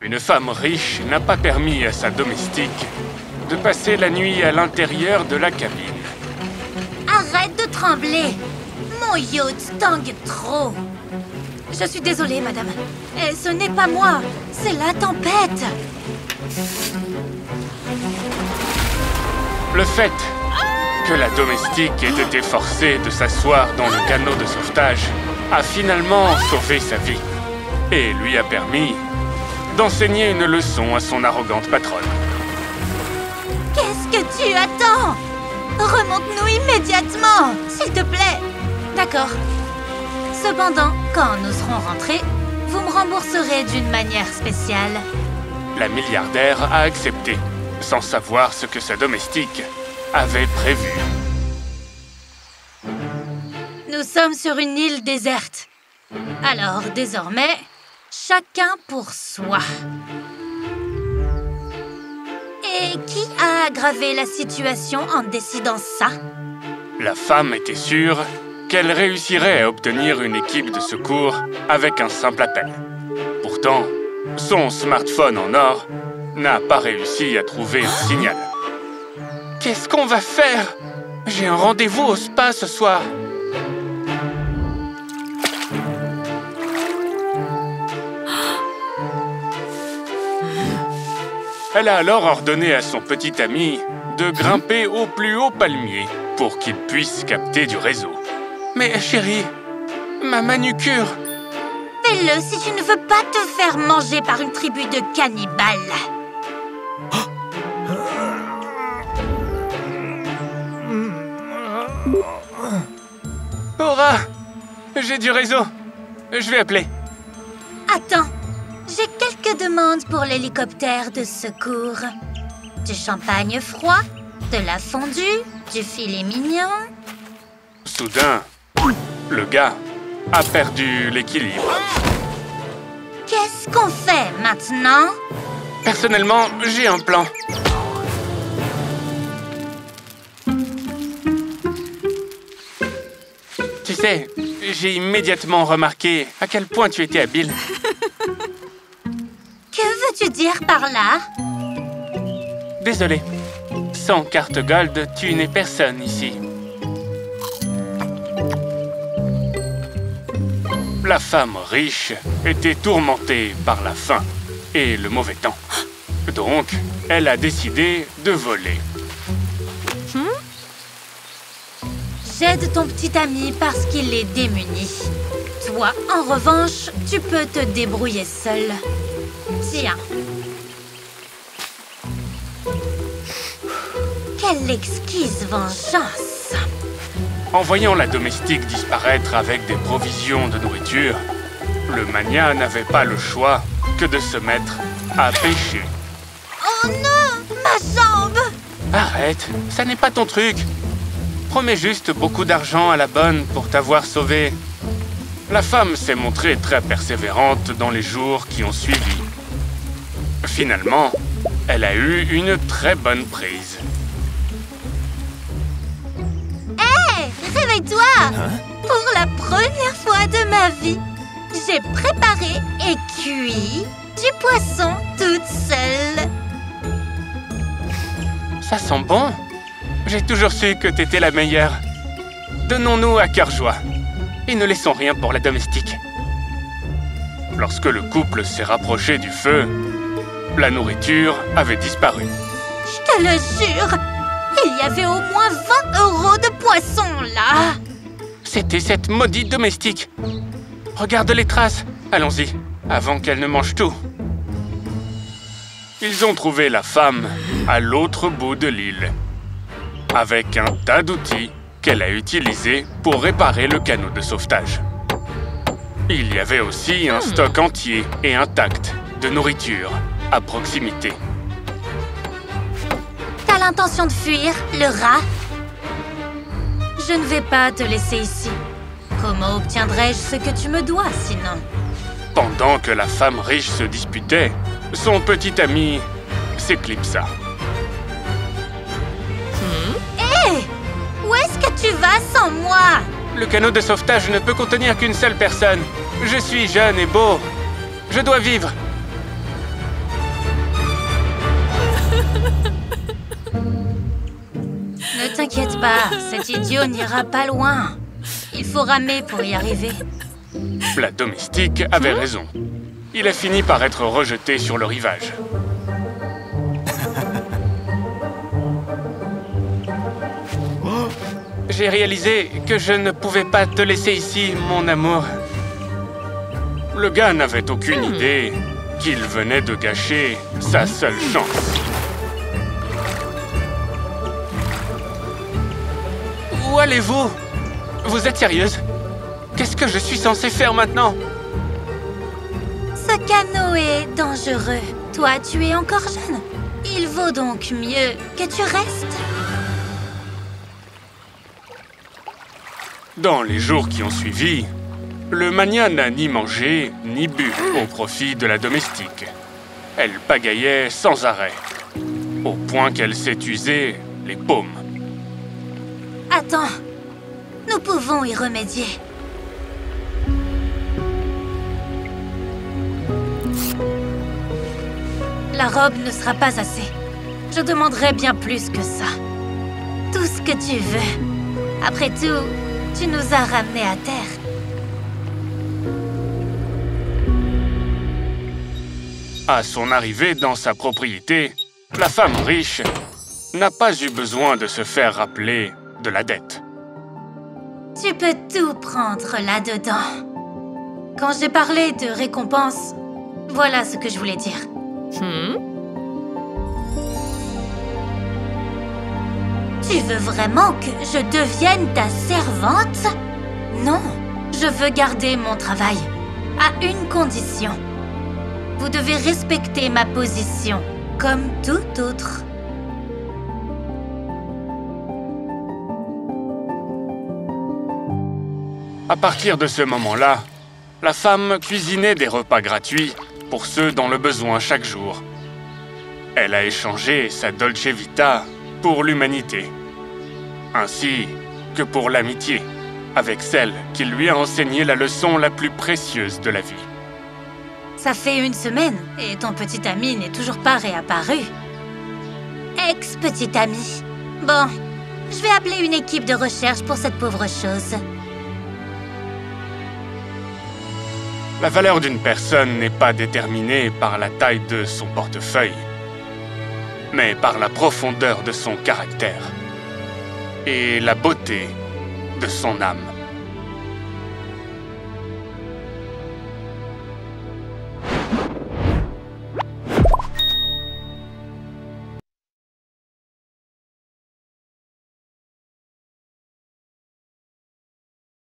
Une femme riche n'a pas permis à sa domestique de passer la nuit à l'intérieur de la cabine. Arrête de trembler! Mon yacht tangue trop! Je suis désolée, madame. Et ce n'est pas moi, c'est la tempête! Le fait que la domestique ait été forcée de s'asseoir dans le canot de sauvetage a finalement sauvé sa vie et lui a permis d'enseigner une leçon à son arrogante patronne. Qu'est-ce que tu attends? Remonte-nous immédiatement, s'il te plaît. D'accord. Cependant, quand nous serons rentrés, vous me rembourserez d'une manière spéciale. La milliardaire a accepté, sans savoir ce que sa domestique avait prévu. Nous sommes sur une île déserte. Alors, désormais, chacun pour soi. Et qui a aggravé la situation en décidant ça? La femme était sûre qu'elle réussirait à obtenir une équipe de secours avec un simple appel. Pourtant, son smartphone en or n'a pas réussi à trouver un signal. Qu'est-ce qu'on va faire? J'ai un rendez-vous au spa ce soir. Elle a alors ordonné à son petit ami de grimper au plus haut palmier pour qu'il puisse capter du réseau. Mais chérie, ma manucure! Fais-le si tu ne veux pas te faire manger par une tribu de cannibales. Aura! J'ai du réseau. Je vais appeler. Attends, j'ai quelques demandes pour l'hélicoptère de secours. Du champagne froid, de la fondue, du filet mignon. Soudain, le gars a perdu l'équilibre. Qu'est-ce qu'on fait maintenant? Personnellement, j'ai un plan. Tu sais, j'ai immédiatement remarqué à quel point tu étais habile. Que veux-tu dire par là? Désolé. Sans carte gold, tu n'es personne ici. La femme riche était tourmentée par la faim et le mauvais temps. Donc, elle a décidé de voler. J'aide ton petit ami parce qu'il est démuni. Toi, en revanche, tu peux te débrouiller seul. Tiens. Quelle exquise vengeance! En voyant la domestique disparaître avec des provisions de nourriture, le magnat n'avait pas le choix que de se mettre à pêcher. Oh non! Ma jambe! Arrête, ça n'est pas ton truc. Promets juste beaucoup d'argent à la bonne pour t'avoir sauvé. La femme s'est montrée très persévérante dans les jours qui ont suivi. Finalement, elle a eu une très bonne prise. Hé! Réveille-toi! Pour la première fois de ma vie, j'ai préparé et cuit du poisson toute seule. Ça sent bon. J'ai toujours su que t'étais la meilleure. Donnons-nous à cœur joie. Et ne laissons rien pour la domestique. Lorsque le couple s'est rapproché du feu, la nourriture avait disparu. Je te le jure, il y avait au moins 20 € de poisson là. C'était cette maudite domestique. Regarde les traces. Allons-y, avant qu'elle ne mange tout. Ils ont trouvé la femme à l'autre bout de l'île, avec un tas d'outils qu'elle a utilisés pour réparer le canot de sauvetage. Il y avait aussi un stock entier et intact de nourriture à proximité. T'as l'intention de fuir, le rat? Je ne vais pas te laisser ici. Comment obtiendrais-je ce que tu me dois, sinon? Pendant que la femme riche se disputait, son petit ami s'éclipsa. Hé! Où est-ce que tu vas sans moi? Le canot de sauvetage ne peut contenir qu'une seule personne. Je suis jeune et beau. Je dois vivre. Bah, cet idiot n'ira pas loin. Il faut ramer pour y arriver. La domestique avait raison. Il a fini par être rejeté sur le rivage. J'ai réalisé que je ne pouvais pas te laisser ici, mon amour. Le gars n'avait aucune idée qu'il venait de gâcher sa seule chance. Où allez-vous? Vous êtes sérieuse? Qu'est-ce que je suis censé faire maintenant? Ce canot est dangereux. Toi, tu es encore jeune. Il vaut donc mieux que tu restes. Dans les jours qui ont suivi, le magnat n'a ni mangé ni bu au profit de la domestique. Elle pagaillait sans arrêt, au point qu'elle s'est usée les paumes. Attends, nous pouvons y remédier. La robe ne sera pas assez. Je demanderai bien plus que ça. Tout ce que tu veux. Après tout, tu nous as ramenés à terre. À son arrivée dans sa propriété, la femme riche n'a pas eu besoin de se faire rappeler de la dette. Tu peux tout prendre là-dedans. Quand j'ai parlé de récompense, voilà ce que je voulais dire. Tu veux vraiment que je devienne ta servante? Non, je veux garder mon travail, à une condition. Vous devez respecter ma position, comme tout autre. À partir de ce moment-là, la femme cuisinait des repas gratuits pour ceux dans le besoin chaque jour. Elle a échangé sa Dolce Vita pour l'humanité, ainsi que pour l'amitié, avec celle qui lui a enseigné la leçon la plus précieuse de la vie. Ça fait une semaine et ton petit ami n'est toujours pas réapparu. Ex-petit ami. Bon, je vais appeler une équipe de recherche pour cette pauvre chose. La valeur d'une personne n'est pas déterminée par la taille de son portefeuille, mais par la profondeur de son caractère et la beauté de son âme.